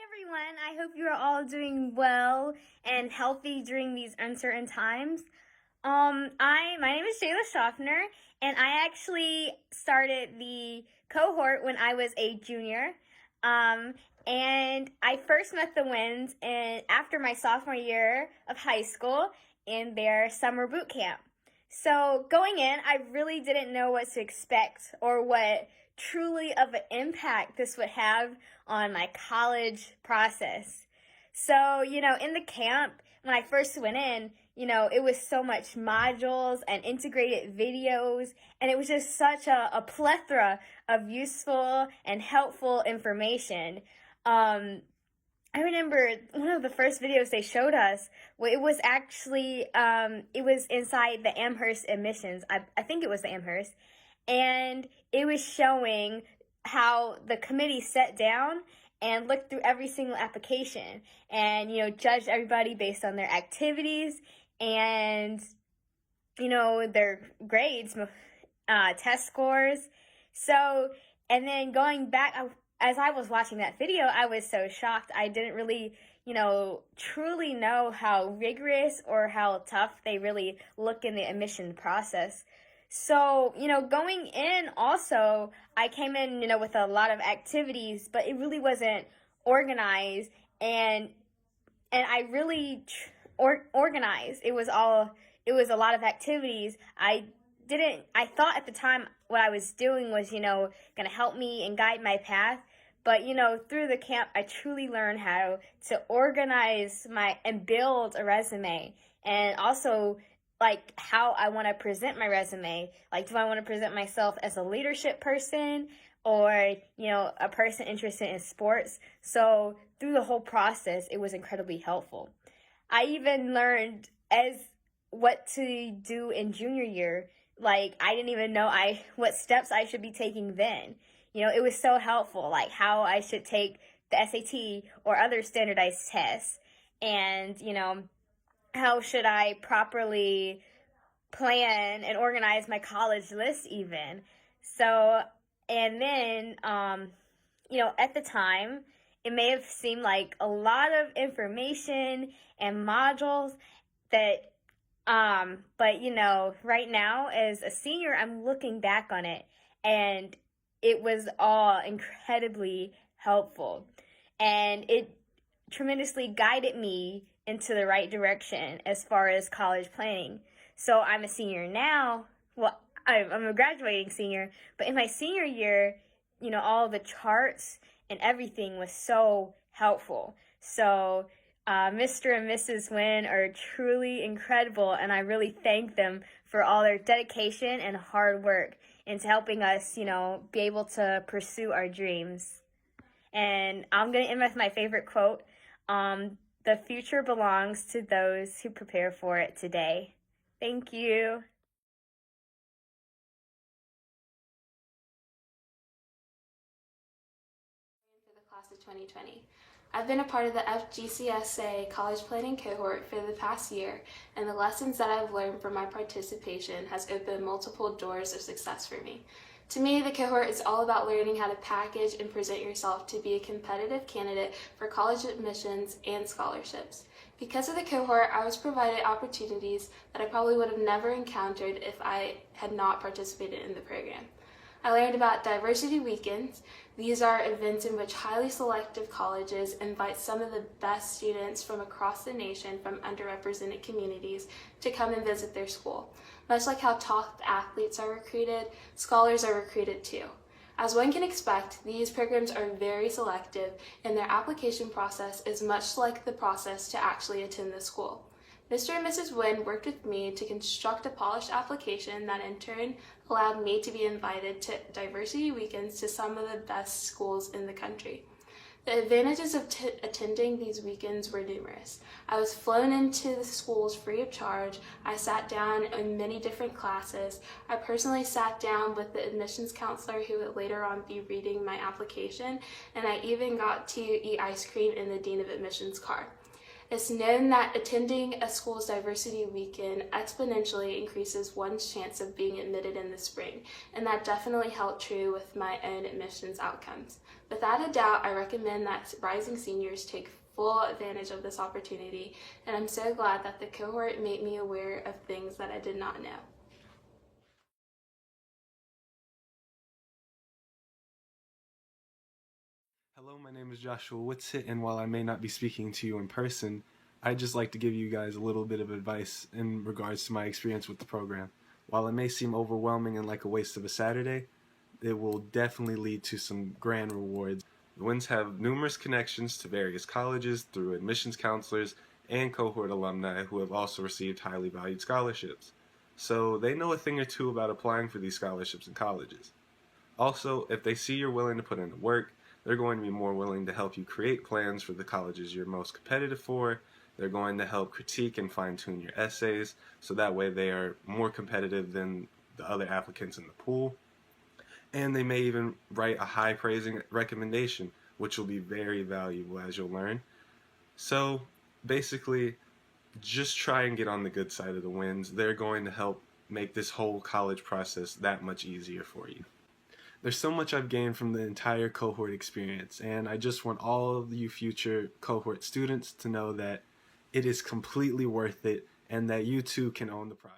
everyone. I hope you are all doing well and healthy during these uncertain times. My name is Jayla Schaffner, and I actually started the cohort when I was a junior. And I first met the Winds after my sophomore year of high school in their summer boot camp. So going in, I really didn't know what to expect or what truly of an impact this would have on my college process. So, in the camp, when I first went in, it was so much modules and integrated videos, and it was just such a plethora of useful and helpful information. I remember one of the first videos they showed us, it was actually, it was inside the Amherst admissions. I think it was the Amherst. And it was showing how the committee sat down and looked through every single application and, judged everybody based on their activities and, their grades, test scores. So, and then going back, as I was watching that video, I was so shocked. I didn't really, truly know how rigorous or how tough they really look in the admission process. So, going in also, I came in, with a lot of activities, but it really wasn't organized, and I really organized. It was a lot of activities. I thought at the time what I was doing was, going to help me and guide my path. But, through the camp, I truly learned how to organize and build a resume, and also like how I want to present my resume. Like, do I want to present myself as a leadership person or, a person interested in sports? So through the whole process, it was incredibly helpful. I even learned what to do in junior year. Like, I didn't even know what steps I should be taking then. It was so helpful, like how I should take the SAT or other standardized tests, and, how should I properly plan and organize my college list even. So, and then, at the time, it may have seemed like a lot of information and modules that, but, right now as a senior, I'm looking back on it, and it was all incredibly helpful, and it tremendously guided me into the right direction as far as college planning. So I'm a senior now. Well, I'm a graduating senior, but in my senior year, all the charts and everything was so helpful. So Mr. and Mrs. Wynn are truly incredible, and I really thank them for all their dedication and hard work into helping us, be able to pursue our dreams. And I'm going to end with my favorite quote. The future belongs to those who prepare for it today. Thank you. For the class of 2020. I've been a part of the FGCSA College Planning Cohort for the past year, and the lessons that I've learned from my participation has opened multiple doors of success for me. To me, the cohort is all about learning how to package and present yourself to be a competitive candidate for college admissions and scholarships. Because of the cohort, I was provided opportunities that I probably would have never encountered if I had not participated in the program. I learned about diversity weekends. These are events in which highly selective colleges invite some of the best students from across the nation from underrepresented communities to come and visit their school. Much like how top athletes are recruited, scholars are recruited too. As one can expect, these programs are very selective, and their application process is much like the process to actually attend the school. Mr. and Mrs. Wynn worked with me to construct a polished application that in turn allowed me to be invited to diversity weekends to some of the best schools in the country. The advantages of attending these weekends were numerous. I was flown into the schools free of charge. I sat down in many different classes. I personally sat down with the admissions counselor who would later on be reading my application, and I even got to eat ice cream in the Dean of Admissions car. It's known that attending a school's diversity weekend exponentially increases one's chance of being admitted in the spring, and that definitely held true with my own admissions outcomes. Without a doubt, I recommend that rising seniors take full advantage of this opportunity, and I'm so glad that the cohort made me aware of things that I did not know. Hello, my name is Joshua Whitsitt, and while I may not be speaking to you in person, I'd just like to give you guys a little bit of advice in regards to my experience with the program. While it may seem overwhelming and like a waste of a Saturday, it will definitely lead to some grand rewards. The Winds have numerous connections to various colleges through admissions counselors and cohort alumni who have also received highly valued scholarships. So they know a thing or two about applying for these scholarships in colleges. Also, if they see you're willing to put in the work, they're going to be more willing to help you create plans for the colleges you're most competitive for. They're going to help critique and fine-tune your essays, so that way they are more competitive than the other applicants in the pool. And they may even write a high praising recommendation, which will be very valuable, as you'll learn. So basically, just try and get on the good side of the Winds. They're going to help make this whole college process that much easier for you. There's so much I've gained from the entire cohort experience, and I just want all of you future cohort students to know that it is completely worth it and that you too can own the process.